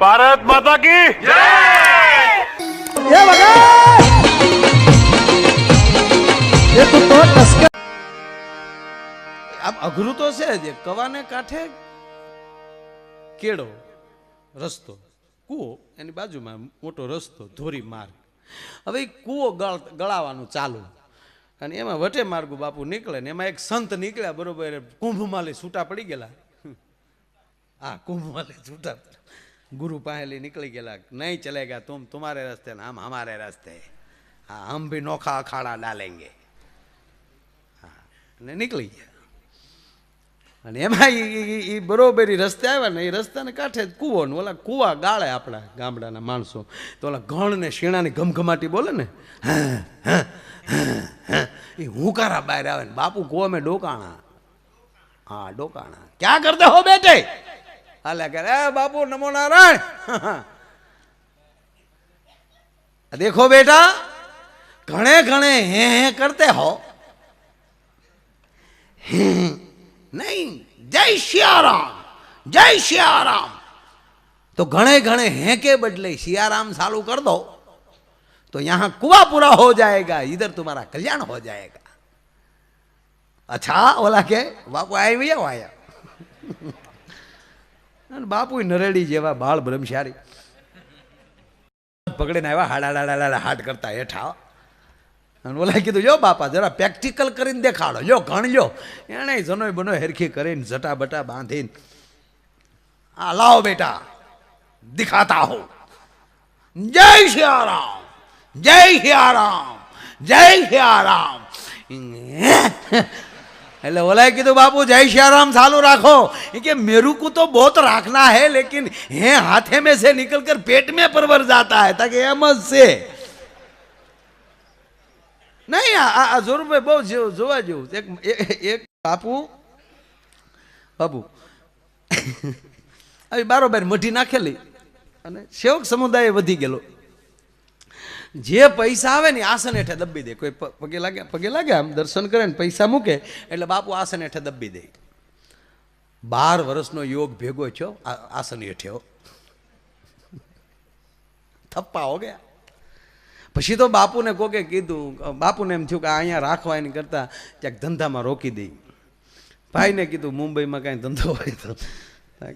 भारत माता की ये बघा ये तो टस्कर આમ અઘરું તો છે જ કવાને કાંઠે કેળો રસ્તો કૂવો એની બાજુમાં મોટો રસ્તો ધોરી માર્ગ હવે એ કૂવો ગળાવાનું ચાલુ અને એમાં વટે માર્ગુ બાપુ નીકળે ને એમાં એક સંત નીકળ્યા બરોબર કુંભમાલી છૂટા પડી ગયેલા હા કુંભમાલી છૂટા गुरु पहले निकल गया नहीं चलेगा तुम तुम्हारे रास्ते ना हम हमारे रास्ते हाँ हम भी नोखा अखाड़ा डालेंगे हाँ ने निकली गया અને એમાં એ બરોબર રસ્તે આવ્યા ને એ રસ્તાને કાંઠે કૂવો ને ઓલા કૂવા ગાળે આપણા ગામડાના માણસો તો ઓલા ઘણ ને શીણાની ઘમઘમાટી બોલે ને એ હુંકારા બહાર આવે ને બાપુ કૂવા મેં ડોકાણા हाँ डोकाना क्या करते हो बेटे हाले करे बापू नमो नारायण देखो बेटा घणे घणे हैं करते हो नहीं जय सियाराम जय सियाराम तो घणे घणे हैं के बदले सियाराम चालू कर दो तो यहाँ कुआं पूरा हो जाएगा इधर तुम्हारा कल्याण हो जाएगा अच्छा ओला के बापू आए भैया आया बापू नरेडी जेवा बाल ब्रह्मचारी पकड़े ने आया हाड़ा हाट करता हेठा बोला कीधु जो बापा जरा प्रेक्टिकल करीने देखाड़ो जो गण लो एने जनो बनो हेरखी करीने जटा बटा बांधीने आ लाओ बेटा दिखाता हो जय सियाराम जय सियाराम जय सियाराम એટલે ઓલાએ કીધું બાપू जय सियाराम चालू राखो कि मेरू को तो बहुत रखना है लेकिन है हाथे में से निकल कर पेट में परवर जाता है ताकि एमज से नहीं जोर में बहुत जोवा जो एक बापू बापू अभी बारोबार मठी नाखेली અને સેવક સમુદાય વધી ગયેલો જે પૈસા આવે ને આસન હેઠે દબી દે કોઈ પગે લાગે આમ દર્શન કરે ને પૈસા મૂકે એટલે બાપુ આસન હેઠે દબી દે 12 વર્ષનો યોગ ભેગો છો આસન હેઠે થપ્પા હો ગયા પછી તો બાપુને કોકે કીધું બાપુને એમ થયું કે અહીંયા રાખવા એની કરતા ક્યાંક ધંધામાં રોકી દઈ ભાઈને કીધું મુંબઈમાં કાંઈ ધંધો હોય તો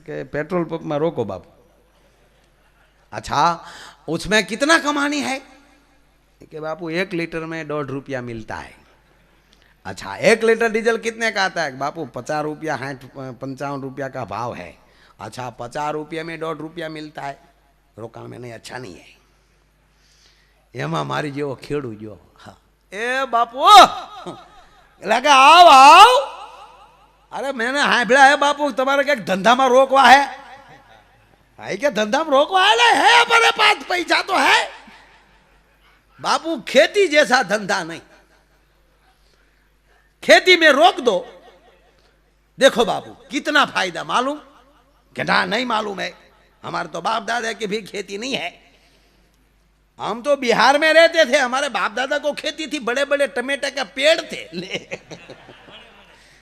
કે પેટ્રોલ પંપમાં રોકો બાપુ अच्छा उसमें कितना कमानी है कि बापू 1 लीटर में 1.5 रुपया मिलता है अच्छा 1 लीटर डीजल कितने का आता है बापू 50 रुपया 55 रुपया का भाव है अच्छा 50 रुपया में 1.5 रुपया मिलता है रोकाण में नहीं अच्छा नहीं है एमा मारी जेवो खेडू जो हाँ ए बापू लगा आओ आओ अरे मैंने हांभळ्या है बापू तुम्हारे क्या धंधा में रोकवा है भाई क्या धंधा में रोकवा है हमारे पास पैसा तो है बापू खेती जैसा धंधा नहीं खेती में रोक दो देखो बापू कितना फायदा मालूम कि ना नहीं मालूम है हमारे तो बाप दादा की भी खेती नहीं है हम तो बिहार में रहते थे हमारे बाप दादा को खेती थी बड़े बड़े टमाटे का पेड़ थे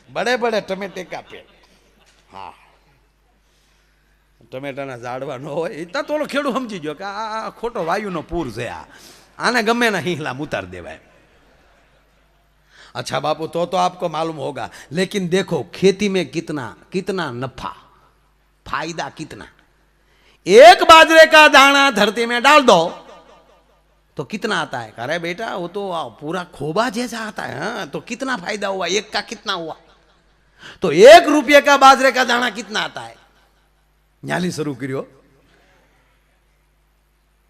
बड़े बड़े टमाटे का पेड़ हाँ टमेटाना झाड़वा न हो इतना तो खेडू समझी जो कि आ खोटो वायुनो पूर से आने गमे ना हिंगला उतार देवाय अच्छा बापू तो आपको मालूम होगा लेकिन देखो खेती में कितना कितना नफा फायदा कितना एक बाजरे का दाना धरती में डाल दो तो कितना आता है अरे बेटा वो तो पूरा खोबा जैसा आता है हाँ तो कितना फायदा हुआ एक का कितना हुआ तो 1 रुपये का बाजरे का दाना कितना आता है न्याली शुरू करियो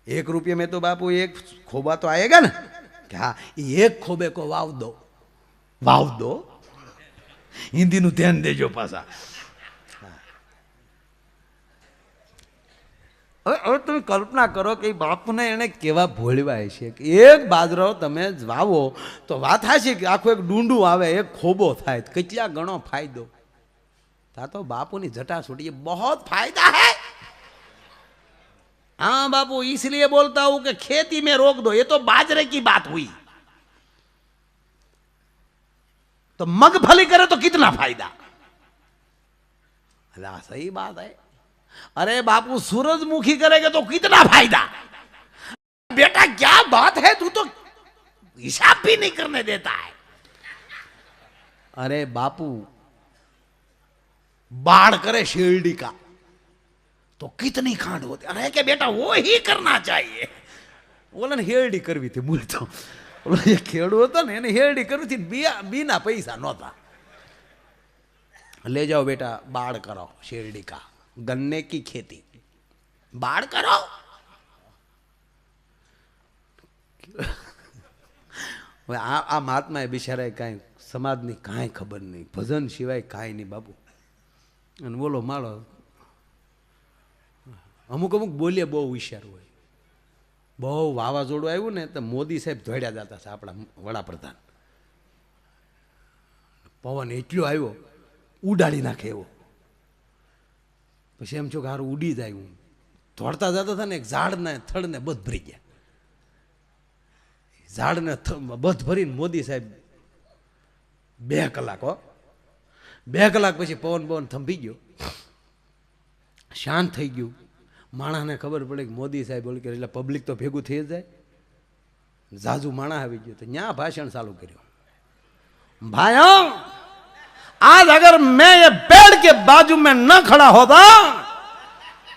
1 रुपये में तो बापू एक खोबा तो आएगा ना क्या एक खोबे को वाव दो हिंदी नु ध्यान देजो पासा હવે તમે કલ્પના કરો કે બાપુને એને કેવા ભોળવાય છે કે એક બાજરો તમે વાવો તો વાત થાય કે આખું એક ડુંડું આવે એક ખોબો થાય કેટલા ગણો ફાયદો तो बापू ने जटा छूटी बहुत फायदा है हाँ बापू इसलिए बोलता हूं कि खेती में रोक दो ये तो बाजरे की बात हुई तो मूंगफली करे तो कितना फायदा अल्लाह सही बात है अरे बापू सूरजमुखी करेंगे तो कितना फायदा। बेटा क्या बात है, तू तो हिसाब भी नहीं करने देता है। अरे बापू बाढ़ करे शिरडी का तो कितनी खांड होती। अरे क्या बेटा वो ही करना चाहिए। बोला ने हेरडी करवी थी बोल तो बोला ये खेड़ू હતો ને એને हेरडी करवी थी, बिना पैसा नहोता। ले जाओ बेटा बाढ़ करो शिरडी का, गन्ने की खेती बाढ़ करो। આ મહાત્માએ બિચારાએ કાંઈ સમાજની કાંઈ ખબર નહીં, ભજન સિવાય કાંઈ નહીં બાપુ। અને બોલો માળો અમુક અમુક બોલીએ બહુ હોશિયાર હોય। બહુ વાવાઝોડું આવ્યું ને તો મોદી સાહેબ ધોડ્યા જતા છે આપણા વડાપ્રધાન। પવન એટલો આવ્યો ઉડાડી નાખે એવો। પછી એમ છો કે હારું ઉડી જાય। હું દોડતા જતા હતા ને એક ઝાડને થડને બધ ભરી ગયા। ઝાડને બધ ભરીને મોદી સાહેબ 2 કલાક 2 કલાક પછી પવન થંભી ગયો, શાંત થઈ ગયું। માણસને ખબર પડે કે મોદી સાહેબ બોલ કે એટલે પબ્લિક તો ભેગું થઈ જાય। ઝાઝુ માણસ આવી ગયો તો ન્યા ભાષણ ચાલુ કર્યું। भाइयों आज अगर मैं ये पेड़ के बाजू में न खड़ा होता,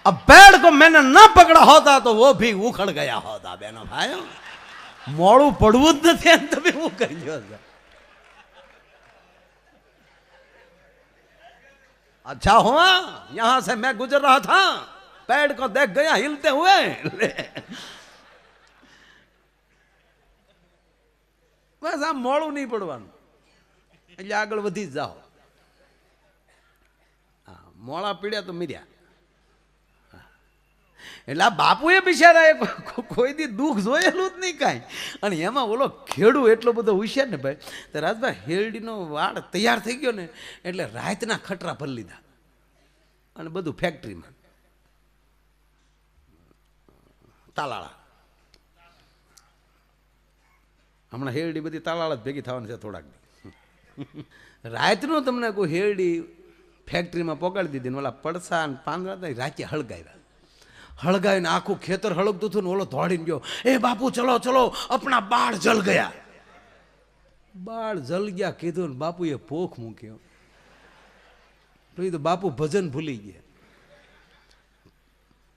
अब पेड़ को मैंने न पकड़ा होता तो वो भी उखड़ गया होता। बहनों भाइयों मोड़ू पड़વું જ નથી તમે હું કર્યો છે। अच्छा हुआ यहां से मैं गुजर रहा था, पेड़ को देख गया हिलते हुए। बस આ મોડું નહીં પડવાનું એટલે આગળ વધી જ જાઓ। મોડા પીડ્યા તો મીર્યા। એટલે આ બાપુએ બિચારાએ કોઈ દી દુઃખ જોયેલું જ નહીં કાંઈ। અને એમાં ઓલો ખેડૂ એટલો બધો હોશિયાર ને ભાઈ, તો રાજભાઈ હેરડીનો વાડ તૈયાર થઈ ગયો ને એટલે રાતના ખટરા ભરી લીધા અને બધું ફેક્ટરીમાં તાલાળા। હમણાં હેરડી બધી તાલાળા જ ભેગી થવાની છે થોડાક દી। રાતનું તમને કોઈ હેરડી ફેક્ટરીમાં પોગાડી દીધી ને ઓલા પડસા ને પાંદડા રાતે હળગાવીને આખું ખેતર હળગતું હતું ને ઓલો દોડીને ગયો, એ બાપુ ચલો ચલો अपना बाढ़ जल गया। बाढ़ जल गया કીધું ને બાપુએ પોખ મૂક્યો તો એ તો બાપુ ભજન ભૂલી ગયા।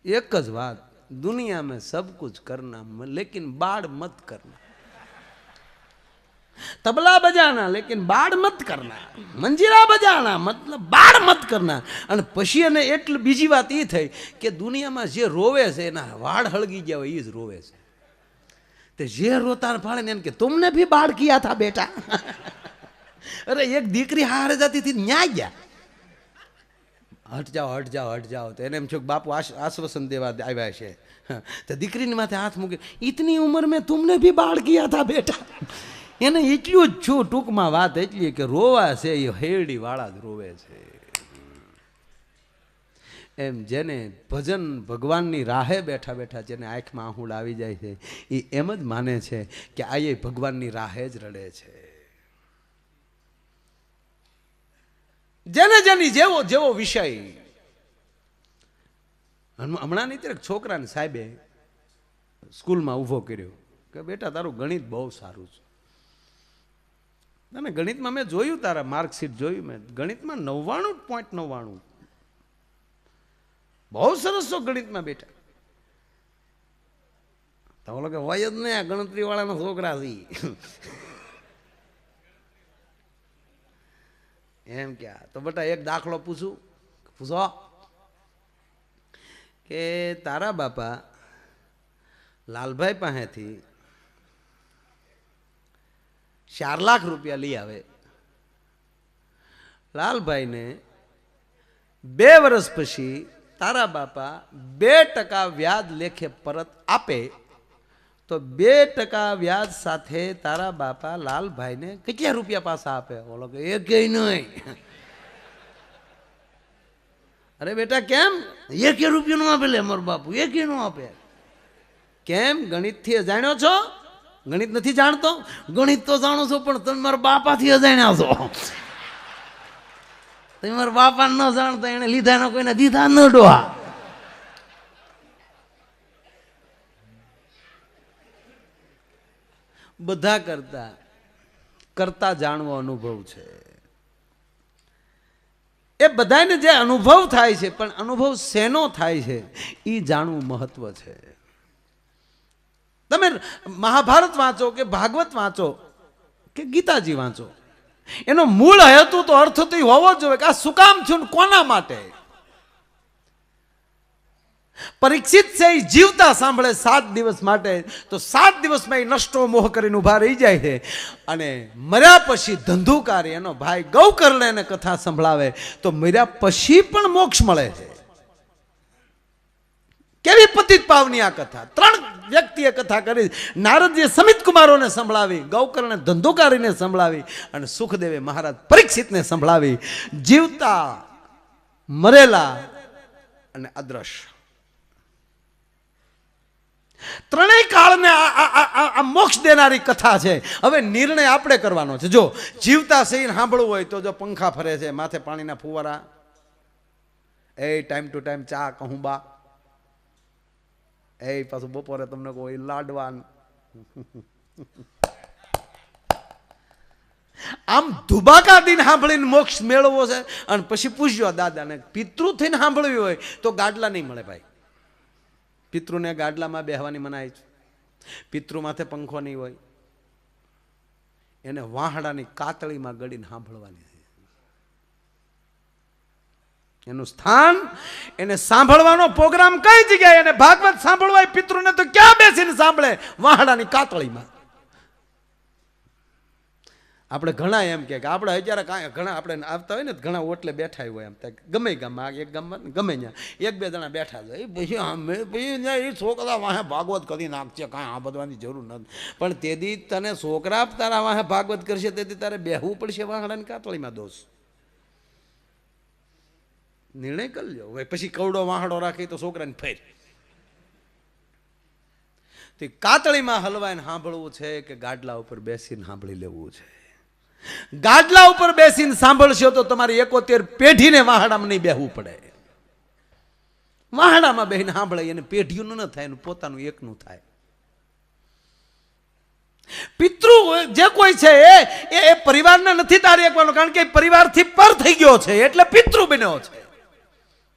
एक જ વાત, दुनिया में सब कुछ करना लेकिन बाढ़ मत करना। तबला बजाना लेकिन बाढ़ मत करना, मंजीरा बजाना मतलब बाढ़ मत करना। અને પછી એને એટલે બીજી વાત એ થઈ કે દુનિયામાં જે રોવે છે એના વાળ હળગી ગયા હોય એ જ રોવે છે। તે જે રોતા ફાળે ને કે तुमने भी बाढ़ किया था बेटा। अरे एक દીકરી હારે જતી હતી ન્યા ગયા, હટ જાઓ હટ જાઓ હટ જાઓ। તો એને એમ છો કે બાપુ આશ્વાસન દેવા આવ્યા છે। તો દીકરીની માથે હાથ મૂકે, इतनी उम्र में तुमने भी बाढ़ किया था बेटा। એને એટલું જ છું ટૂંકમાં વાત એટલી કે રોવા છે એ હેરડી વાળા જ રોવે છે। એમ જેને ભજન ભગવાનની રાહે બેઠા બેઠા જેને આંખમાં આહુડ આવી જાય છે એ એમ જ માને છે કે આ એ ભગવાનની રાહે જ રડે છે। જેને જેની જેવો જેવો વિષય। હમણાં નહીં ત્યારે છોકરાને સાહેબે સ્કૂલમાં ઊભો કર્યો કે બેટા તારું ગણિત બહુ સારું છે। અને ગણિતમાં મેં જોયું તારા માર્કશીટ જોયું મેં, ગણિતમાં 99.99 બહુ સરસ છો ગણિતમાં બેટા। તો બોલો કે હોય જ નહીં, આ ગણતરી વાળાના છોકરા છે એમ ક્યાં। તો બેટા એક દાખલો પૂછો કે તારા બાપા લાલભાઈ પાસેથી 4 લાખ રૂપિયા લઈ આવે, લાલભાઈને 2 વર્ષ પછી તારા બાપા 2% વ્યાજ લેખે પરત આપે તો 2% વ્યાજ સાથે તારા બાપા લાલભાઈને કેટલા રૂપિયા પાછા આપે? બોલો કે એકેય નહીં। અરે બેટા કેમ 1 રૂપિયો નો આપે? લે મારો બાપુ 1 નો આપે। કેમ? ગણિતથી અજાણ્યો છો? ગણિત નથી જાણતો? ગણિત તો જાણો છો પણ તમે મારા બાપાથી અજાણ્યા છો। તમે મારા બાપા ન જાણતા એને લીધા ન કોઈને દીધા ન ડોહા। બધા કરતા જાણવો અનુભવ છે. એ બધાને જે અનુભવ થાય છે, પણ અનુભવ શેનો થાય છે એ જાણવું મહત્વ છે. તમે મહાભારત વાંચો કે ભાગવત વાંચો કે ગીતાજી વાંચો, એનો મૂળ હેતુ તો અર્થ તો હોવો જ જોઈએ કે આ શું કામ થયું, કોના માટે. પરીક્ષિત છે એ જીવતા સાંભળે 7 દિવસ માટે, તો 7 દિવસમાં એ નષ્ટો મોહ કરીને ઉભા રહી જાય છે. અને મર્યા પછી ધંધુકારી એનો ભાઈ ગૌકર્ણ એને કથા સંભળાવે તો મર્યા પછી પણ મોક્ષ મળે છે. કેવી પતિત પાવની આ કથા! 3 વ્યક્તિએ કથા કરી. નારદજીએ સમિત કુમારોને સંભળાવી, ગૌકર્ણે ધંધુકારીને સંભળાવી અને સુખદેવે મહારાજ પરીક્ષિતને સંભળાવી. જીવતા, મરેલા અને અદ્રશ્ય, ત્રણેય કાળને આ મોક્ષ દેનારી કથા છે. હવે નિર્ણય આપણે કરવાનો છે. જો જીવતા સહીને સાંભળવું હોય તો જો પંખા ફરે છે, માથે પાણીના ફુવારા, ટાઈમ ટુ ટાઈમ ચા કહું બા, પાછું બપોરે તમને કોઈ લાડવાન, આમ ધુબાકા દિન સાંભળીને મોક્ષ મેળવવો છે. અને પછી પૂછજો દાદાને, પિતૃ થઈને સાંભળવી હોય તો ગાડલા નહીં મળે ભાઈ. પિતૃને ગાડલામાં બેહવાની મનાય છે. પિતૃ માથે પંખો નહીં હોય, એને વાહડાની કાતળીમાં ગળીને સાંભળવાની છે. એનું સ્થાન, એને સાંભળવાનો પ્રોગ્રામ કઈ જગ્યાએ, એને ભાગવત સાંભળવા પિતૃને તો ક્યાં બેસીને સાંભળે? વાહડાની કાતળીમાં. આપણે ઘણા એમ કે આપણે અત્યારે કાંઈ ઘણા આપણે આવતા હોય ને, ઘણા ઓટલે બેઠા હોય એમ ગમે ગામમાં, એક ગામમાં ગમે ત્યાં 1-2 જણા બેઠા હોય, પછી એ છોકરા વાહે ભાગવત કરી નાખશે, કાંઈ આ બધવાની જરૂર નથી. પણ તેથી તને છોકરા તારા વાહે ભાગવત કરશે, તેથી તારે બેહવું પડશે વાહડાની કાતળીમાં. દોષ નિર્ણય કરી લો. પછી કવડો વાહડો રાખી તો છોકરાને ફેર તે કાતળીમાં હલવાઈને સાંભળવું છે કે ગાડલા ઉપર બેસીને સાંભળી લેવું છે? ગાડલા ઉપર બેસીને સાંભળશો તો તમારી 71 પેઢીને વાહડામાં નહીં બેહવું પડે. વાહડામાં બેહીને સાંભળે એને પેઢીનું ન થાય, એનું પોતાનું એકનું થાય. પિતૃ જે કોઈ છે એ પરિવારને નથી તારી એકવાનો, કારણ કે પરિવારથી પર થઈ ગયો છે એટલે પિતૃ બન્યો છે.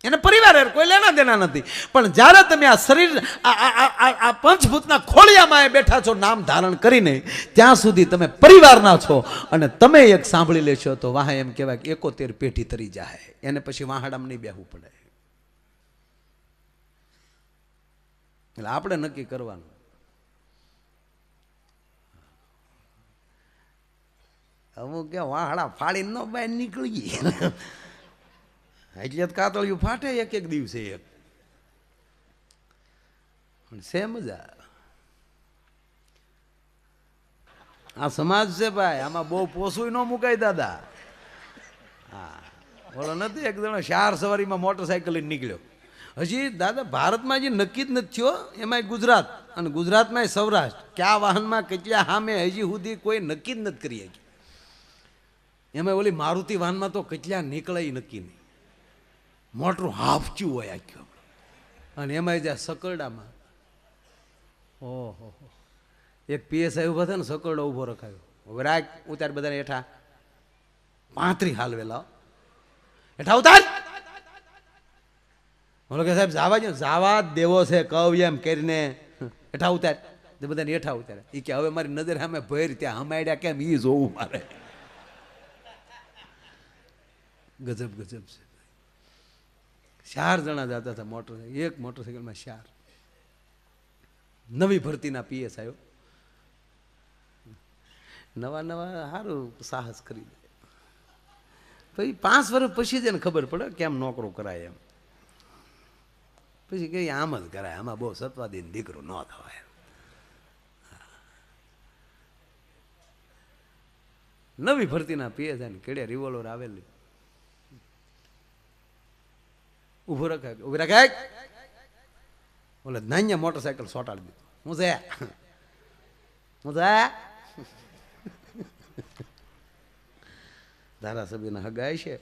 એને પરિવાર કોઈ લેના દેના નથી. પણ જ્યારે તમે આ શરીર આ પંચભૂતના ખોળિયામાં બેઠા છો નામ ધારણ કરીને, ત્યાં સુધી તમે પરિવારના છો. અને તમે એક સાંભળી લેશો તો વાહ એમ કહેવાય કે 71 પેઢી તરી જાય. એને પછી વાહડામાં નહીં બેહવું પડે. એટલે આપણે નક્કી કરવાનું. અમુક કે વાહડા ફાડીને ન બહાર નીકળી એટલે કાતળિયું ફાટે એક દિવસે એક. છે મજા. આ સમાજ છે ભાઈ, આમાં બહુ પોસું ન મુકાય દાદા. હા, બોલો નથી એક જણો 4 સવારીમાં મોટરસાયકલ લઈને નીકળ્યો. હજી દાદા ભારતમાં હજી નક્કી જ નથી થયો, એમાંય ગુજરાત અને ગુજરાતમાં સૌરાષ્ટ્ર, કયા વાહનમાં કેટલા સામે હજી સુધી કોઈ નક્કી જ નથી કરી શકી. એમાં ઓલી મારુતિ વાહનમાં તો કેટલા નીકળે નક્કી નહીં. મોટરું હાફચ્યું હોય આખ્યું. અને એમાં જ્યાં સકરડામાં, ઓહો, એક PSI ઉભા થાય ને, સકરડો ઉભો રખાયો. હવે રાખ ઉતાર બધાને હેઠા 35 હાલવેલા હેઠા ઉતાર. બોલો કે સાહેબ જાવા જો, જાવા જ દેવો છે કવ એમ કરીને હેઠા ઉતાર. બધાને હેઠા ઉતારે. એ કે હવે મારી નજર સામે ભેર ત્યાં હમાડ્યા કેમ એ જોવું મારે. ગજબ ગજબ છે. 4 જણા જતા હતા મોટરસાઇકલ, એક મોટરસાઇકલમાં 4. નવી ભરતીના PSI આવ્યો, નવા સારું સાહસ કરી દે. પછી 5 વર્ષ પછી જ એને ખબર પડે કેમ નોકરો કરાય એમ. પછી કે આમ જ કરાય, આમાં બહુ સત્વાદીન દીકરો ન થવાય. નવી ભરતીના PSI ને કેડે રિવોલ્વર આવેલી. ઉભો રખાય, ઉભી રખાય. ઓલે નાન્યા મોટરસાયકલ સોટાડી દીધું. હું છે ધારાસભ્યના હગાય છે,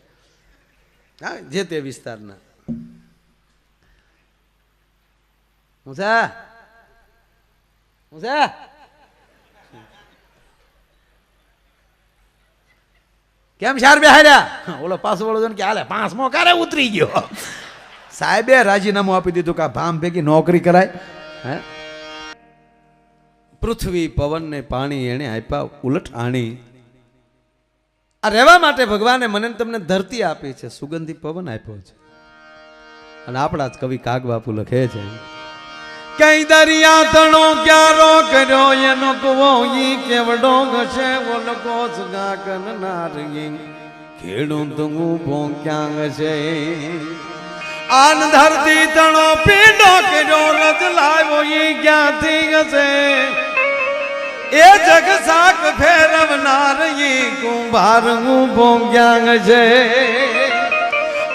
હા, જે તે વિસ્તારના. હું છે કેમ શાર બેહાડ્યા? ઓલો પાછો વળો કે હાલે 5મો કારે ઉતરી ગયો. સાહેબે રાજીનામું આપી દીધું કે આ ભામ ભેગી નોકરી કરાય. હે પૃથ્વી પવન ને પાણી એને આપ્યા ઉલટ આણી. આ રહેવા માટે ભગવાને મને તમને ધરતી આપી છે, સુગંધી પવન આપ્યો છે. અને આપણા જ કવિ કાગબાપુ લખે છે, કઈ દરિયા તણો ક્યારો કર્યો એનો કુવો ઈ કેવડો ઘસે ઓલકો સગા કનનાર ઈ ખેડૂત ઊભો ક્યાં છે. આન ધરતી તણો પીડો કર્યો રજ લાવ્યો ઈ ક્યાંથી ઘસે એ જગ સાક ફેરવનાર ઈ કુંભાર ઊભો ક્યાં છે.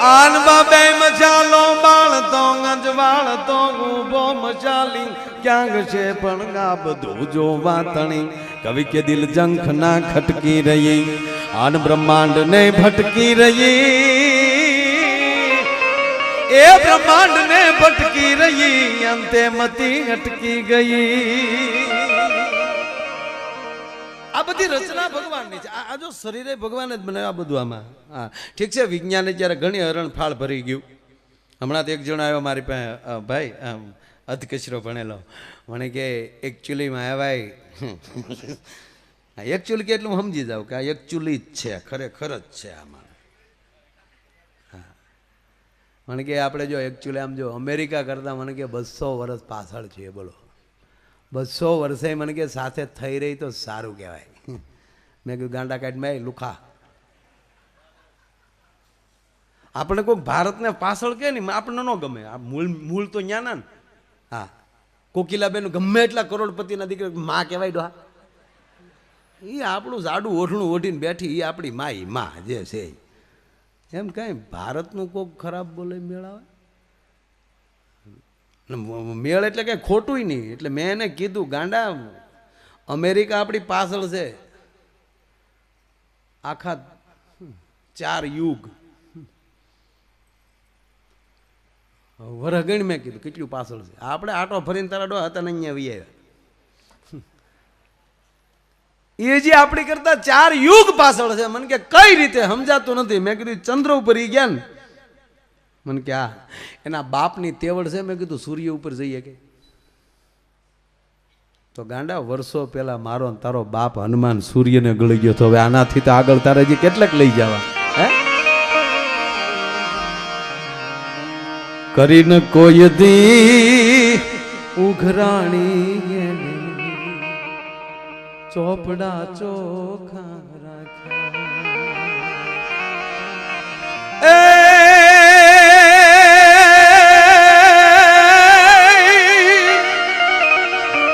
આન બાબે મચાલો બાળતો ગંજવાળતો ઊભો મચાલી ક્યાંક છે પણ આ બધું જોવા તણી. કવિ કે દિલ જંખ ના ખટકી રહી આન બ્રહ્માંડ ને ભટકી રહી એ બ્રહ્માંડ ને ભટકી રહી અંતે મતી અટકી ગઈ. આ બધી રચના ભગવાનની છે. આ જો શરીરે ભગવાન જ બનાવ્યું આ બધું આમાં. હા ઠીક છે, વિજ્ઞાને જ્યારે ઘણી હરણફાળ ભરી ગયું. હમણાં તો એક જણ આવ્યો મારી પાસે, ભાઈ અધકચરો ભણેલો, મને કે એકચ્યુઅલીમાં ભાઈ એકચ્યુઅલી કે એટલું સમજી જાવ કે આ એકચ્યુઅલી જ છે, ખરેખર જ છે આમાં. હા મને કે આપણે જો એકચ્યુઅલી આમ જો અમેરિકા કરતાં મને કે 200 વર્ષ પાછળ છીએ. બોલો 200 વર્ષે મને કે સાથે થઈ રહી તો સારું કહેવાય. મેં કીધું ગાંડા કાઢ મેં લુખા આપણે કોઈ ભારતને પાછળ કે નહીં આપણને ન ગમે. આ મૂળ તો ન્યાના ને. હા કોકિલાબેન ગમે એટલા કરોડપતિના દીકરા માં કહેવાય ડોહા. એ આપણું જાડું ઓઢણું ઓઢીને બેઠી એ આપણી માઈ માં જે છે એમ કાંઈ ભારતનું કોઈક ખરાબ બોલે મેળાવે મેળ એટલે કઈ ખોટું નહીં. એટલે મેં એને કીધું ગાંડા અમેરિકા આપણી પાછળ છે આખા 4 યુગ. વરગણ મેં કીધું કેટલું પાછળ છે. આપણે આટો ફરીને તારા ડો હતા ને અહીંયા વી આવ્યા. એ જે આપણી કરતા 4 યુગ પાછળ છે. મને કે કઈ રીતે સમજાતું નથી. મેં કીધું ચંદ્ર ઉપર ઈ ગયા ને. મને કે આ એના બાપની તેવડ છે. મેં કીધું સૂર્ય ઉપર જઈએ કે તો ગાંડા વર્ષો પહેલા મારો ને તારો બાપ હનુમાન સૂર્યને ગળી ગયો. તો હવે આનાથી તો આગળ તારે જે કેટલાક લઈ જવા. હે કરીને કોઈ દી ઉઘરાણી ચોપડા ચોખા રાખ્યા.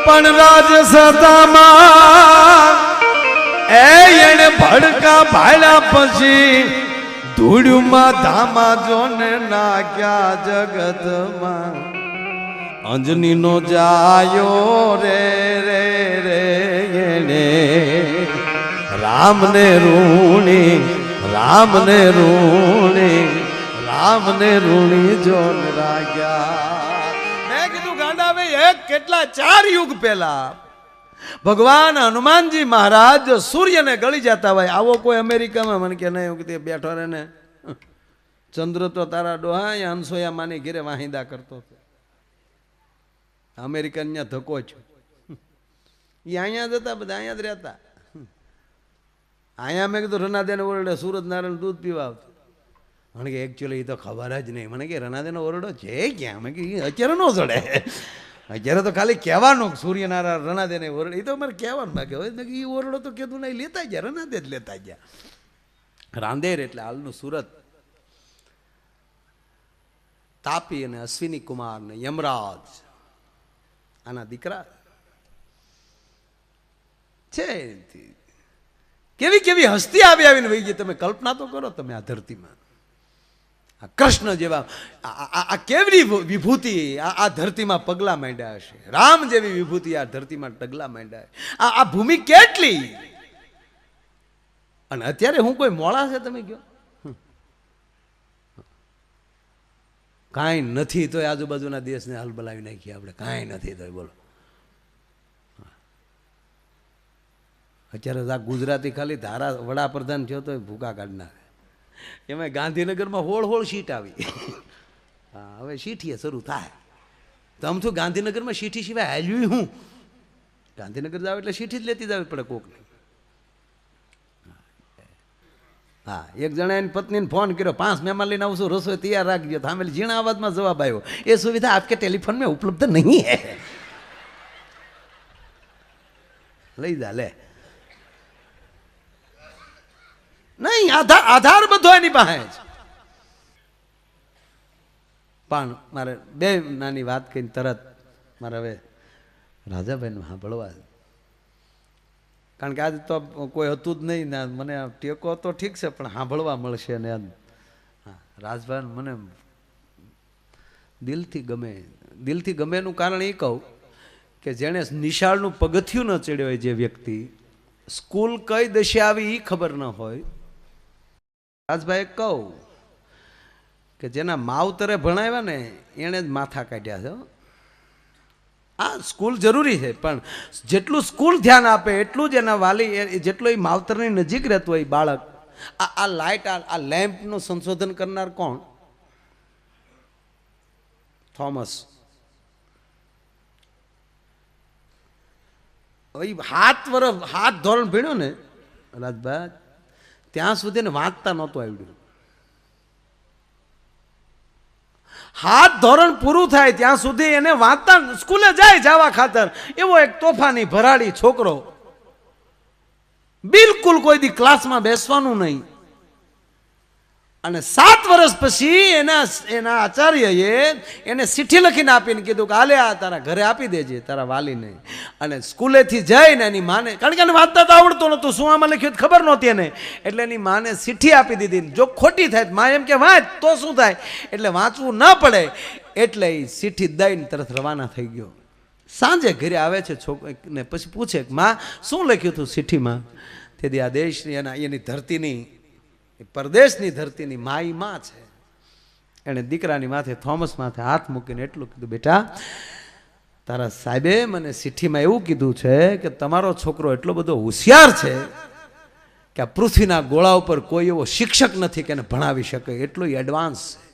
પણ રાજ સતામાં એને ભડકા ભાડ્યા પછી ધૂળમાં ધામા જોને નાખ્યા જગતમાં. અંજની નો જાયો રે રે રે એને રામને રૂણી રામને રૂણી રામને રૂણી જોન રાખ્યા. મેં કીધું ગાંડા ભાઈ એક કેટલા 4 યુગ પહેલા ભગવાન હનુમાનજી મહારાજ સૂર્યને ગળી જતા હોય. આવો કોઈ અમેરિકામાં મને કે નહીં કે બેઠો રહે ને ચંદ્ર તો તારા ડોહા અંશોયા માની ઘેરે વાહિંદા કરતો હતો. અમેરિકન ત્યાં ધક્કો છો. એ અહીંયા જતા બધા અહીંયા જ રહેતા. અહીંયા મેં કીધું રનાદેને ઓરડે સુરત નારાયણ દૂધ પીવા આવતું. મને કે એકચ્યુઅલી એ તો ખબર જ નહીં. મને કે રનાદેનો ઓરડો છે ક્યાં? મેં કે અત્યારે ન ચડે. અત્યારે તો ખાલી કહેવાનું સૂર્યનારાયણ રનાદેને ઓરડો. એ તો મારે કહેવાનું બાકી હવે એ ઓરડો તો કીધું નહીં લેતા ગયા રનાદે જ લેતા ગયા. રાંદેર એટલે હાલનું સુરત. તાપી અને અશ્વિની કુમાર ને યમરાજ આના દીકરા છે. કેવી કેવી હસ્તી આવી આવીને વહી ગઈ. તમે કલ્પના તો કરો તમે આ ધરતીમાં. આ કૃષ્ણ જેવા આ કેવડી વિભૂતિ આ ધરતીમાં પગલા માંડ્યા હશે. રામ જેવી વિભૂતિ આ ધરતીમાં પગલા માંડ્યા. આ ભૂમિ કેટલી. અને અત્યારે હું કોઈ મોળા છે તમે કહો? કાંઈ નથી તો આજુબાજુના દેશને હાલ બોલાવી નાખીએ આપણે. કાંઈ નથી તો બોલો અત્યારે આ ગુજરાતી ખાલી ધારા વડાપ્રધાન થયો તો ભૂકા કાઢ નાખે. એમાં ગાંધીનગરમાં હોળ સીટ આવી. હા, હવે સીઠીએ શરૂ થાય તો આમ તો ગાંધીનગરમાં સીઠી સિવાય હાલ્યું હું. ગાંધીનગર જાવ એટલે સીઠી જ લેતી જવી પડે કોકને. હા, એક જણા એની પત્નીને ફોન કર્યો, 5 મહેમાન લઈને આવું છું, રસોઈ તૈયાર રાખજો. સામે ઝીણા અવાજમાં જવાબ આવ્યો, એ સુવિધા આપકે ટેલિફોન में उपलब्ध नहीं है. લઈ જા લે. નહીં, આધાર બધો એની પાસે જ. પણ મારે બે નાની વાત કહીને તરત મારે હવે રાજાભાઈને સાંભળવા, કારણ કે આજે તો કોઈ હતું જ નહીં ને મને ટેકો તો ઠીક છે પણ સાંભળવા મળશે ને. હા, રાજભાઈ મને દિલથી ગમેનું કારણ એ કહું કે જેણે નિશાળનું પગથિયું ન ચડ્યો હોય, જે વ્યક્તિ સ્કૂલ કઈ દશે આવી એ ખબર ન હોય, રાજભાઈ કહું કે જેના માવતરે ભણાવ્યા ને એણે જ માથા કાઢ્યા છે. આ સ્કૂલ જરૂરી છે પણ જેટલું સ્કૂલ ધ્યાન આપે એટલું જ એના વાલી, જેટલો એ માવતરની નજીક રહેતો હોય બાળક. આ લાઇટ, આ લેમ્પનું સંશોધન કરનાર કોણ? થોમસ. 7 વર્ષ 7 ધોરણ ભણ્યો ને રાજભાઈ, ત્યાં સુધી ને વાંચતા નહોતું આવડ્યું. 7 ધોરણ પૂરું થાય ત્યાં સુધી એને વાંચતા, સ્કૂલે જાય જવા ખાતર એવો એક તોફાની ભરાડી છોકરો, બિલકુલ કોઈ દી ક્લાસમાં બેસવાનું નહીં. અને 7 વર્ષ પછી એના આચાર્યએ એને ચિઠ્ઠી લખીને આપીને કીધું કે હાલે આ તારા ઘરે આપી દેજે તારા વાલીને. અને સ્કૂલેથી જઈને એની માને, કારણ કે એને વાંચતા તો આવડતું નહોતું, શું આમાં લખ્યું ખબર નહોતી એને, એટલે એની માને ચિઠ્ઠી આપી દીધી. જો ખોટી થાય મા એમ કે વાંચ તો શું થાય, એટલે વાંચવું ન પડે એટલે એ ચિઠ્ઠી દઈને તરત રવાના થઈ ગયો. સાંજે ઘરે આવે છે છોકરીને, પછી પૂછે કે માં શું લખ્યું હતું ચિઠ્ઠીમાં? તેથી આ દેશની એની ધરતીની, પરદેશની ધરતીની માઈ માં છે. એણે દીકરાની માથે, થોમસ માથે હાથ મૂકીને એટલું કીધું, બેટા તારા સાહેબે મને ચિઠ્ઠીમાં એવું કીધું છે કે તમારો છોકરો એટલો બધો હોશિયાર છે કે આ પૃથ્વીના ગોળા ઉપર કોઈ એવો શિક્ષક નથી કે એને ભણાવી શકે, એટલું એડવાન્સ છે.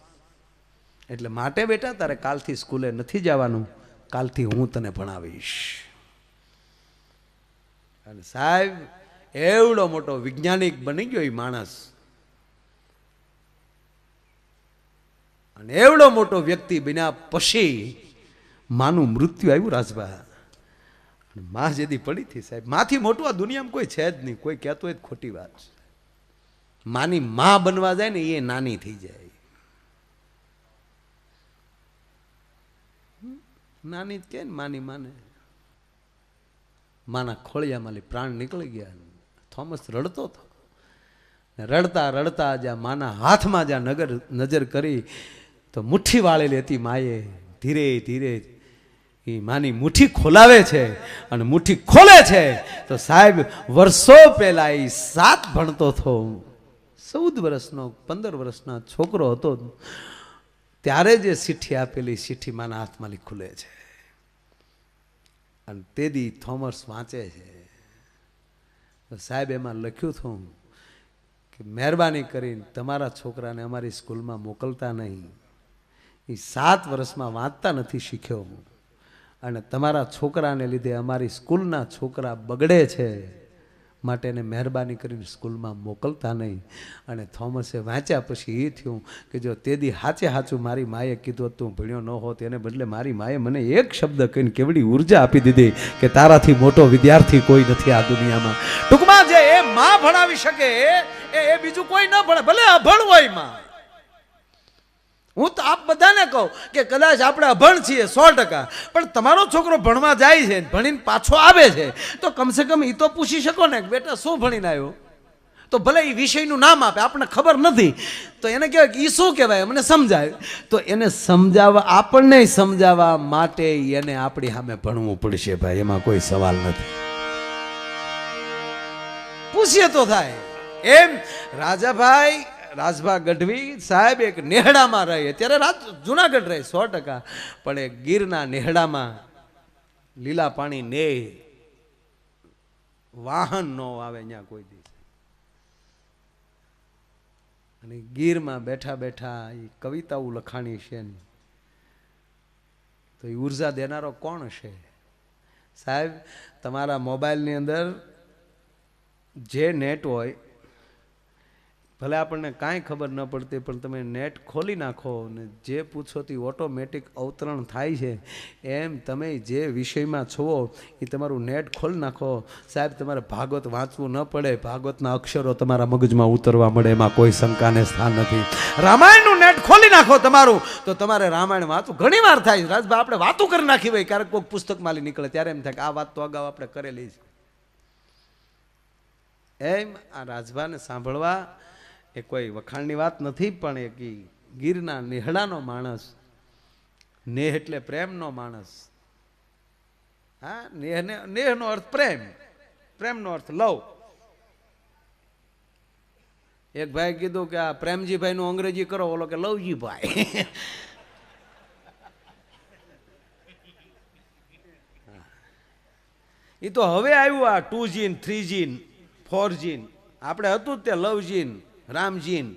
એટલે માટે બેટા તારે કાલથી સ્કૂલે નથી જવાનું, કાલથી હું તને ભણાવીશ. અને સાહેબ એવડો મોટો વૈજ્ઞાનિક બની ગયો એ માણસ, અને એવડો મોટો વ્યક્તિ બન્યા પછી માનું મૃત્યુ આવ્યું રાજભા. માં જેદી પડી હતી સાહેબ, માથી મોટું આ દુનિયામાં કોઈ છે જ નહીં. કોઈ કહેતો હોય ખોટી વાત છે. માની માં બનવા જાય ને એ નાની થઈ જાય, નાની જ કે ને માની માને. માના ખોળિયામાંથી પ્રાણ નીકળી ગયા. થોમસ રડતો હતો, રડતા રડતા જ્યાં માના હાથમાં જ્યાં નજર કરી તો મુઠ્ઠી વાળેલી હતી માએ. ધીરે ધીરે એ માની મુઠ્ઠી ખોલાવે છે અને મુઠ્ઠી ખોલે છે તો સાહેબ વર્ષો પહેલા એ 7 ભણતો હતો, 14 વર્ષનો 15 વર્ષનો છોકરો હતો, ત્યારે જે ચિઠ્ઠી આપેલી ચિઠ્ઠી માના હાથમાંથી ખુલે છે. અને તેદી થોમસ વાંચે છે. સાહેબ એમાં લખ્યું હતું કે મહેરબાની કરીને તમારા છોકરાને અમારી સ્કૂલમાં મોકલતા નહીં. એ 7 વર્ષમાં વાંચતા નથી શીખ્યો અને તમારા છોકરાને લીધે અમારી સ્કૂલના છોકરા બગડે છે, માટે એને મહેરબાની કરીને સ્કૂલમાં મોકલતા નહીં. અને થોમસે વાંચ્યા પછી એ થયું કે જો તેદી હાચે હાચું મારી માએ કીધું હતું ભણ્યો ન હોત, એને બદલે મારી માએ મને એક શબ્દ કહીને કેવડી ઉર્જા આપી દીધી કે તારાથી મોટો વિદ્યાર્થી કોઈ નથી આ દુનિયામાં. ટૂંકમાં જે એ માં ભણાવી શકે એ બીજું કોઈ ન ભણે, ભલે અભણ હોય માં. હું તો આપ બધાને કહું કે કદાચ આપણે અભણ છીએ 100%, પણ તમારો છોકરો ભણવા જાય છે, ભણીને પાછો આવે છે, તો કમસે કમ એ તો પૂછી શકો ને બેટા શું ભણીને આવ્યો? તો ભલે એ વિષયનું નામ આપે, આપણને ખબર નથી તો એને કહેવાય કે એ શું કહેવાય અમને સમજાય. તો એને સમજાવવા, આપણને સમજાવવા માટે એને આપણી સામે ભણવું પડશે ભાઈ, એમાં કોઈ સવાલ નથી. પૂછીએ તો થાય એમ. રાજભા ગઢવી સાહેબ એક નેહડામાં રહે, અત્યારે જુનાગઢ રહે 100%, પણ એ ગીરના નેહડામાં લીલા પાણી ને વાહન ન આવે અહીંયા કોઈ દિવસ. અને ગીરમાં બેઠા બેઠા એ કવિતાઓ લખાણી છે ને, તો એ ઉર્જા દેનારો કોણ છે સાહેબ? તમારા મોબાઈલની અંદર જે નેટ હોય, ભલે આપણને કાંઈ ખબર ન પડતી, પણ તમે નેટ ખોલી નાખો ને જે પૂછો તે ઓટોમેટિક અવતરણ થાય છે. એમ તમે જે વિષયમાં છો એ તમારું નેટ ખોલી નાખો સાહેબ, તમારે ભાગવત વાંચવું ન પડે, ભાગવતના અક્ષરો તમારા મગજમાં ઉતરવા મળે, એમાં કોઈ શંકાને સ્થાન નથી. રામાયણનું નેટ ખોલી નાખો તમારું, તો તમારે રામાયણ વાંચવું. ઘણી વાર થાય રાજભાઈ, આપણે વાતું કરી નાખી હોય, ક્યારેક કોઈ પુસ્તકમાંથી નીકળે ત્યારે એમ થાય કે આ વાત તો અગાઉ આપણે કરેલી છે. એમ આ રાજભાને સાંભળવા એ કોઈ વખાણની વાત નથી, પણ એ ગીરના નેહડાનો માણસ, નેહ એટલે પ્રેમનો માણસ. હા, નેહનો અર્થ પ્રેમ, પ્રેમનો અર્થ લવ. એક ભાઈ કીધું કે આ પ્રેમજીભાઈ નું અંગ્રેજી કરો, ઓલો કે લવજીભાઈ. એ તો હવે આવ્યું આ 2G 3G 4G. આપણે હતું જ તે લવજીન, રામજીન,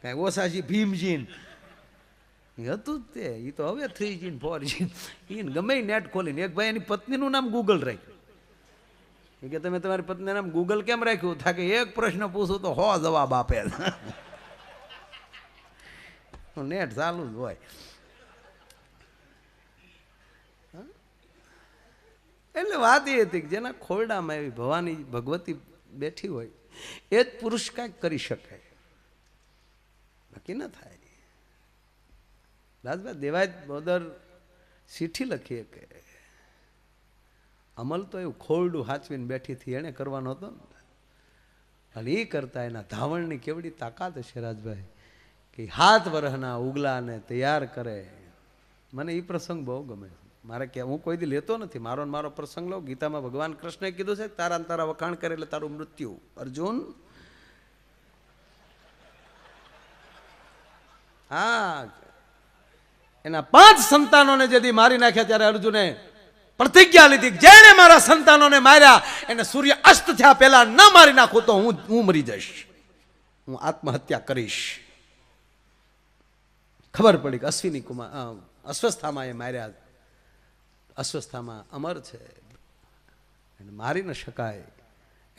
કઈ ઓસાજી ભીમજીન હતું જ તે. એ તો હવે 3G 4G. એ ગમે નેટ ખોલીને, એક ભાઈ એની પત્નીનું નામ ગૂગલ રાખ્યું. કે તમે તમારી પત્નીનું નામ ગૂગલ કેમ રાખ્યું? થાય કે એક પ્રશ્ન પૂછું તો 100 જવાબ આપે. નેટ ચાલુ જ હોય. એટલે વાત એ હતી કે જેના ખોરડામાં એવી ભવાની ભગવતી બેઠી હોય એ જ પુરુષ કાંઈક કરી શકે, બાકી ન થાય. રાજભાઈ દેવાય બોદર ચીઠી લખીએ કે અમલ તો એવું ખોરડું હાચવીને બેઠી હતી, એને કરવાનો હતો ને. અને એ કરતા એના ધાવણની કેવડી તાકાત છે રાજભાઈ, કે 7 વર્ષના ઉગલાને તૈયાર કરે. મને એ પ્રસંગ બહુ ગમે. મારે કે હું કોઈ દી લેતો નથી, મારો પ્રસંગ લો. ગીતામાં ભગવાન કૃષ્ણએ કીધું છે તારા તારા વખાણ કરે એટલે તારું મૃત્યુ. અર્જુન, હા, એના 5 સંતાનોને જેથી મારી નાખ્યા ત્યારે અર્જુને પ્રતિજ્ઞા લીધી, જેણે મારા સંતાનોને માર્યા એને સૂર્ય અસ્ત થયા પહેલા ન મારી નાખું તો હું મરી જઈશ, હું આત્મહત્યા કરીશ. ખબર પડી કે અશ્વિની કુમાર અસ્વસ્થામાં એ માર્યા. અસ્વસ્થામાં અમર છે, એને મારી ન શકાય.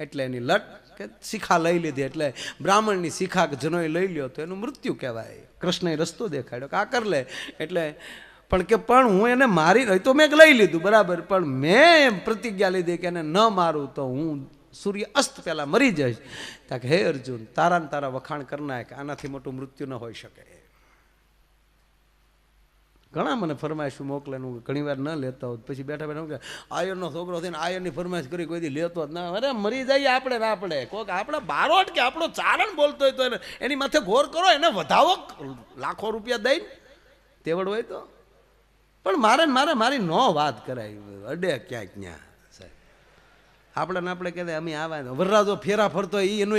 એટલે એની લટ કે શિખા લઈ લીધી, એટલે બ્રાહ્મણની શિખા જનોએ લઈ લ્યો તો એનું મૃત્યુ કહેવાય. કૃષ્ણએ રસ્તો દેખાડ્યો કે આ કર લે. એટલે પણ હું એને મારી તો મેં લઈ લીધું બરાબર, પણ મેં પ્રતિજ્ઞા લીધી કે એને ન મારું તો હું સૂર્ય અસ્ત પહેલા મરી જઈશ. કે હે અર્જુન, તારા વખાણ કરનાર કે આનાથી મોટું મૃત્યુ ન હોઈ શકે. ઘણા મને ફરમાઈશ મોકલે, ઘણી વાર ન લેતા હોત, પછી બેઠા બેઠા કે આયરનો છોકરો થઈને આયરની ફરમાઈશ કરી કોઈ દી લેતો જ ના. અરે મરી જઈએ આપણે ને આપણે કોઈક આપણે બારોટ કે આપણો ચારણ બોલતો હોય તો એની માથે ઘોર કરો, એને વધાવો લાખો રૂપિયા દઈને તેવડ હોય તો. પણ મારી ન વાત કરાય અડે ક્યાંક ન્યા સાહેબ. આપણે કહેતા અમે આવા વરરાજો ફેરા ફરતો હોય એનું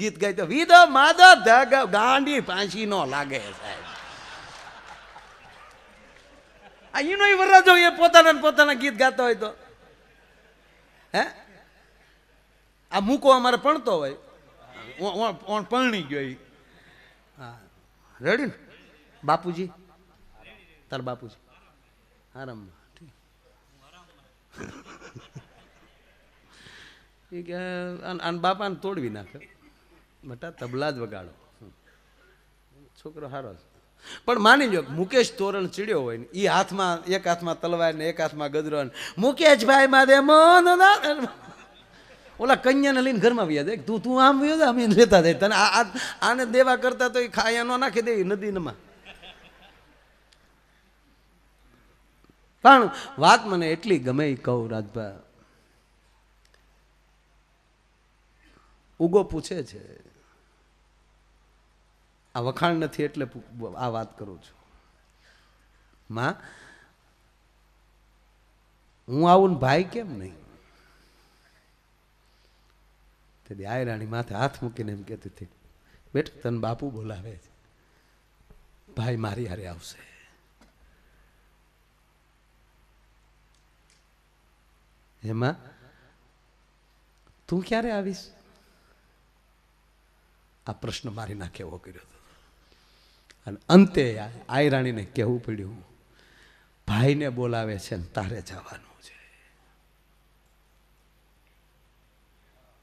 ગીત ગાય તો વિધ માધવ ગાંડી પાંચી નો લાગે સાહેબ. એનો વરરાજો એ પોતાના ગીત ગાતો હોય તો હે આ મૂકો અમારે પણતો હોય પરણી ગયો. હા રેડી ને બાપુજી, તાર બાપુજી આરામ એ કે આન બાપાને તોડવી નાખે, બટા તબલા જ વગાડો. છોકરો સારો છે, પણ માની લો મુકેશ તોરણ ચીડ્યો હોય ને એ હાથમાં એક હાથમાં તલવાર ને એક હાથમાં ગદરો, મુકેશભાઈ મારે મન ઓલા કન્યાને લઈને ઘરમાં વ્યા દે, તું આમ વ્યો અમે લેતા જાય તને આને દેવા કરતા તો એ ખાયા નો નાખી દે નદીમાં. પણ વાત મને એટલી ગમે એ કહું રાજભા, ઉગો પૂછે છે, આ વખાણ નથી એટલે આ વાત કરું છું. માં હું આવું ને ભાઈ કેમ નહીં? તે આયરાણી માથે હાથ મૂકીને એમ કહેતી હતી, બેટા તને બાપુ બોલાવે છે, ભાઈ મારી હારે આવશે. એમાં તું ક્યારે આવીશ? આ પ્રશ્ન મારી નાખે એવો કર્યો હતો. અને અંતે આયરાણીને કહેવું પડ્યું, ભાઈને બોલાવે છે ને તારે જવાનું છે.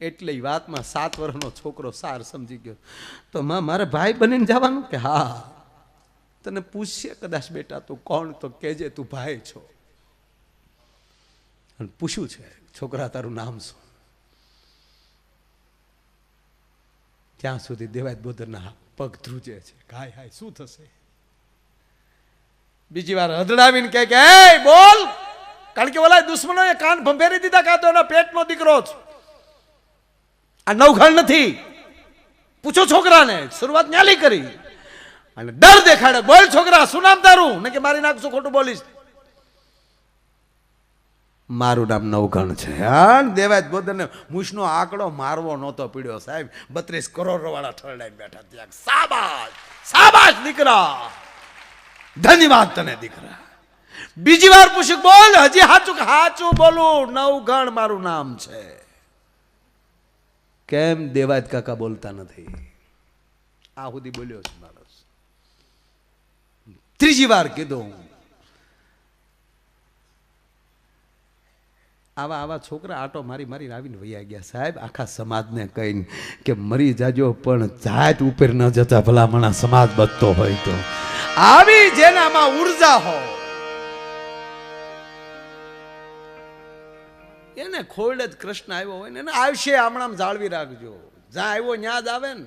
એટલે વાતમાં 7 વર્ષનો છોકરો સાર સમજી ગયો. તો મારે ભાઈ બનીને જવાનું? કે હા. તને પૂછશે કદાચ બેટા તું કોણ, તો કહેજે તું ભાઈ છો. અને પૂછ્યું છે, છોકરા તારું નામ શું? ત્યાં સુધી દેવાયત બોદરના પગ ધ્રુજે છે. હાય હાય શું થશે? બીજી વાર હદડાવીને કહે કે એ બોલ, કારણ કે ઓલા દુશ્મનોએ કાન ભંભેરી દીધા, કાં તો એના પેટનો દીકરો છે. આ નવઘણ નથી. પૂછો છોકરાને. શરૂઆત ન્યાલી કરી અને ડર દેખાડે. બોલ છોકરા, શું નામ તારું? ને કે મારી નાખશું, ખોટું બોલીશ. મારું નામ નવઘણ છે. હા, દેવાયત બોદરને મૂછનો આંકડો મારવો નહોતો પીડ્યો સાહેબ. 32 કરોડ વાળા ઠરડાઈ બેઠા ત્યાં. શાબાશ શાબાશ દીકરા, ધન્યવાદ તને દીકરા. બીજી વાર પૂછ્યું, બોલ હજી હાચું હાચું બોલું, નવઘણ મારું નામ છે. કેમ દેવાયત કાકા બોલતા નથી? આ સુધી બોલ્યો છે માણસ. ત્રીજી વાર કીધું. આવા છોકરા આટો મારી મારી આવીને વૈયા ગયા સાહેબ. આખા સમાજને કહીને કે મરી જાજો પણ જાત ઉપર ન જતા, ભલામણા સમાજ બચતો હોય તો. આવી જેનામાં ઉર્જા હોય એને ખોળે જ કૃષ્ણ આવ્યો હોય ને એને આવશે. હમણાં જાળવી રાખજો. જ્યાં આવ્યો ન્યા જ આવે ને.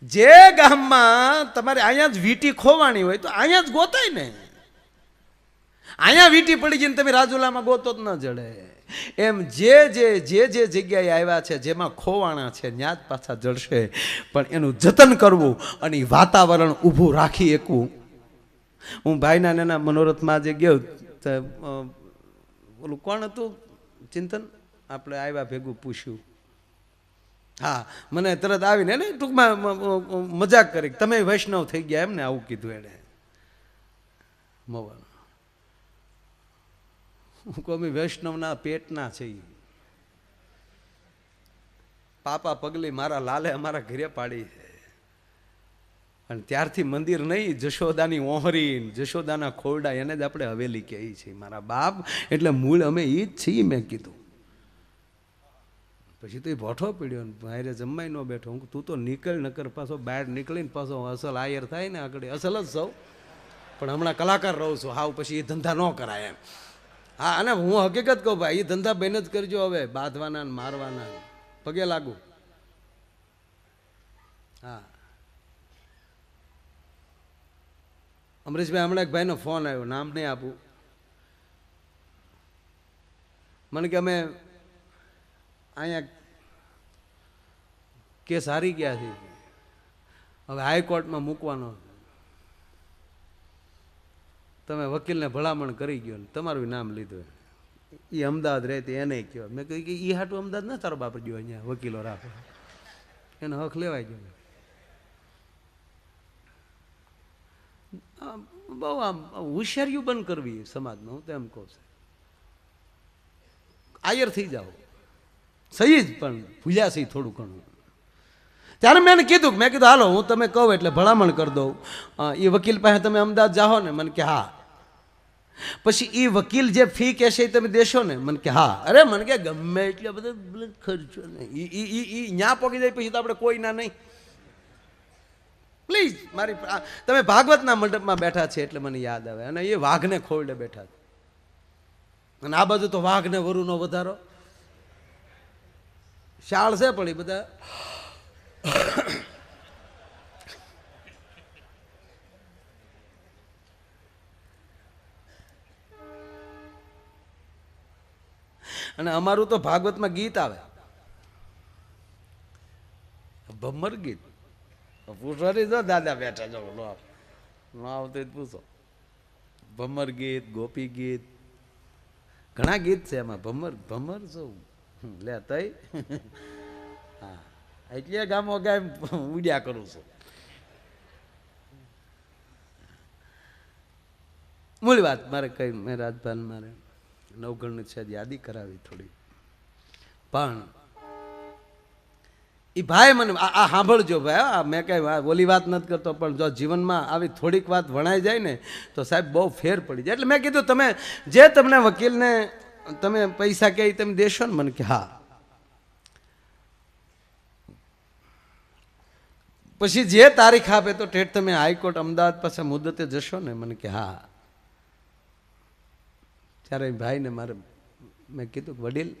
જે ગામમાં તમારે અહીંયા જ વીટી ખોવાણી હોય તો અહીંયા જ ગોતાય ને. અહીંયા વીટી પડી જઈને તમે રાજુલામાં ગોતો જ ન જડે. એમ જે જગ્યાએ આવ્યા છે, જેમાં ખોવાણા છે, ત્યાં જ પાછા જડશે. પણ એનું જતન કરવું અને વાતાવરણ ઊભું રાખી શકવું. હું ભાઈના નાના મનોરથમાં જે ગયો તો ઓલું કોણ હતું ચિંતન, આપણે આવ્યા ભેગું પૂછ્યું. હા, મને તરત આવીને ને ટૂંકમાં મજાક કરી, તમે વૈષ્ણવ થઈ ગયા એમ ને, આવું કીધું એણે. મોવાનું હું કહું, અમે વૈષ્ણવના પેટના છે. પાપા પગલી મારા લાલે અમારા ઘરે પાડી છે. અને ત્યારથી મંદિર નહીં, જશોદાની ઓહરી, જશોદાના ખોરડા, એને જ આપણે હવેલી કહી છીએ. મારા બાપ એટલે મૂળ અમે એ જ છીએ. મેં કીધું. પછી તો એ ભોઠો પીડ્યો ને ભાઈ જમવાય ન બેઠો. હું તું તો નીકળ, નકર પાછો બહાર નીકળીને પાછો અસલ આયર થાય ને આગળ. અસલ જ સૌ, પણ હમણાં કલાકાર રહું છું હાવ, પછી એ ધંધા ન કરાય એમ. હા, અને હું હકીકત કહું ભાઈ, એ ધંધા બેન જ કરજો હવે, બાંધવાના ને મારવાના. પગે લાગુ. હા, અમરીશભાઈ હમણાં એક ભાઈનો ફોન આવ્યો, નામ નહીં આપું. મને કે અમે અહીંયા કેસ હારી ગયા છે, હવે હાઈકોર્ટમાં મૂકવાનો. તમે વકીલને ભલામણ કરી ગયો ને તમારું નામ લીધું. એ અમદાવાદ રહેતી, એને કહો. મેં કહ્યું કે એ હાટું અમદાવાદ ના તારો બાપ ગયો, અહીંયા વકીલો રાખો, એનો હક લેવાય ગયો. બહુ આમ હોશિયારીઓ બંધ કરવી સમાજમાં, હું તો એમ કહું છું. આયર થઈ જાઓ સહી જ, પણ ભૂલ્યા છે થોડું ઘણું. ત્યારે મેં એને કીધું, મેં કીધું હાલો હું તમે કહો એટલે ભલામણ કરી દઉં. એ વકીલ પાસે તમે અમદાવાદ જાઓ ને? મને કે હા. પછી એ વકીલ જે ફી કહેશે એ તમે દેશો ને? મને કે હા. અરે મને કે ગમે એટલે બધો ખર્ચો નહીં, ન્યા પોકી જાય પછી તો આપણે કોઈ ના નહીં. પ્લીઝ મારી, તમે ભાગવતના મંડપમાં બેઠા છે એટલે મને યાદ આવે. અને એ વાઘને ખોરડે બેઠા છે, અને આ બાજુ તો વાઘને વરુનો વધારો. શાળ છે પણ એ બધા અને અમારું તો ભાગવતમાં ગીત આવે, ભમર ગીત. પૂછવાની જો દાદા બેઠા જો, ન આવતું પૂછો. ભમર ગીત, ગોપી ગીત, ઘણા ગીત છે એમાં. ભમર શું લે તઈ. હા, એટલે ગામો ગામ ઉડ્યા કરું છું. મૂળ વાત મારે કઈ, મેં રાજભાન મારે નવઘણની છે યાદી કરાવી થોડી. પણ એ ભાઈ મને આ સાંભળજો ભાઈ, આ મેં કઈ ઓલી વાત નથી કરતો, પણ જો જીવનમાં આવી થોડીક વાત વણાઈ જાય ને તો સાહેબ બહુ ફેર પડી જાય. એટલે મેં કીધું તમે જે તમને વકીલને તમે પૈસા કે તમે દેશો ને? મને કે હા. પછી જે તારીખ આપે તો ઠેઠ તમે હાઈકોર્ટ અમદાવાદ પાસે મુદતે જશો ને? મને કે હા. ત્યારે ભાઈને મારે મેં કીધું કે વડીલ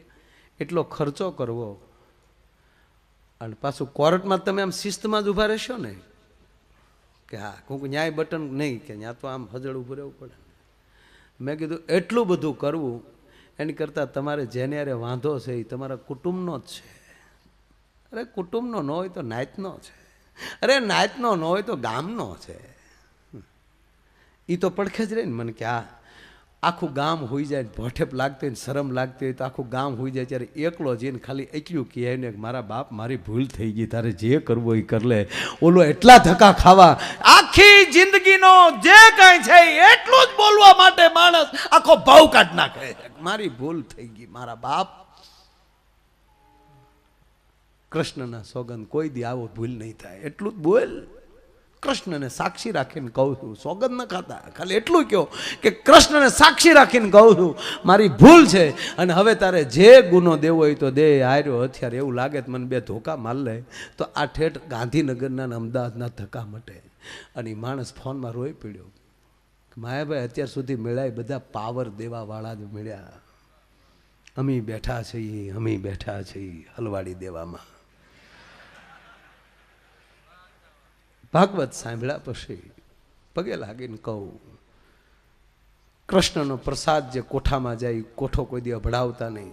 એટલો ખર્ચો કરવો અને પાછું કોર્ટમાં તમે આમ શિસ્તમાં જ ઊભા રહેશો ને? કે હા. કોઈક ન્યાય બટન નહીં, કે ત્યાં તો આમ હજળ ઊભું રહેવું પડે. મેં કીધું એટલું બધું કરવું એની કરતાં તમારે જેને અરે વાંધો છે એ તમારા કુટુંબનો જ છે. અરે કુટુંબનો ન હોય તો નાતનો છે, અરે નાતનો ન હોય તો ગામનો છે. એ તો પડખે જ રહે ને. મને કે આ આખું ગામ હોઈ જાય, ભઠેપ લાગતી હોય ને શરમ લાગતી હોય તો આખું ગામ હોઈ જાય, ત્યારે એકલો જઈને ખાલી એટલું કહે ને કે મારા બાપ મારી ભૂલ થઈ ગઈ, તારે જે કરવું એ કર લે. ઓલો એટલા ધક્કા ખાવા, આખી જિંદગીનો જે કાંઈ છે એટલું જ બોલવા માટે માણસ આખો ભાવ કાઢ નાખે. મારી ભૂલ થઈ ગઈ મારા બાપ. કૃષ્ણના સોગંદ કોઈ દી આવો ભૂલ નહીં થાય એટલું જ બોલ. કૃષ્ણને સાક્ષી રાખીને કહું છું, સોગંદ ન ખાતા, ખાલી એટલું કહો કે કૃષ્ણને સાક્ષી રાખીને કહું છું મારી ભૂલ છે, અને હવે તારે જે ગુનો દેવો હોય તો દે. આર્યો હથિયાર એવું લાગે તો મને બે ધોકા માર લે તો આ ઠેઠ ગાંધીનગરના અમદાવાદના ધક્કા મટે. અને એ માણસ ફોનમાં રોઈ પડ્યો. માયાભાઈ અત્યાર સુધી મળ્યા બધા પાવર દેવાવાળા જ મળ્યા. અમે બેઠા છીએ, અમે બેઠા છીએ હલવાડી દેવામાં. ભાગવત સાંભળ્યા પછી પગે લાગીને કહું, કૃષ્ણનો પ્રસાદ જે કોઠામાં જાય કોઠો કોઈ દી અભડાવતા નહીં.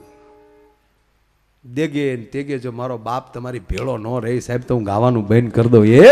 દેગે ને તેગે જો મારો બાપ તમારી ભેળો ન રહી સાહેબ તો હું ગાવાનું બંધ કરી દઉં. એ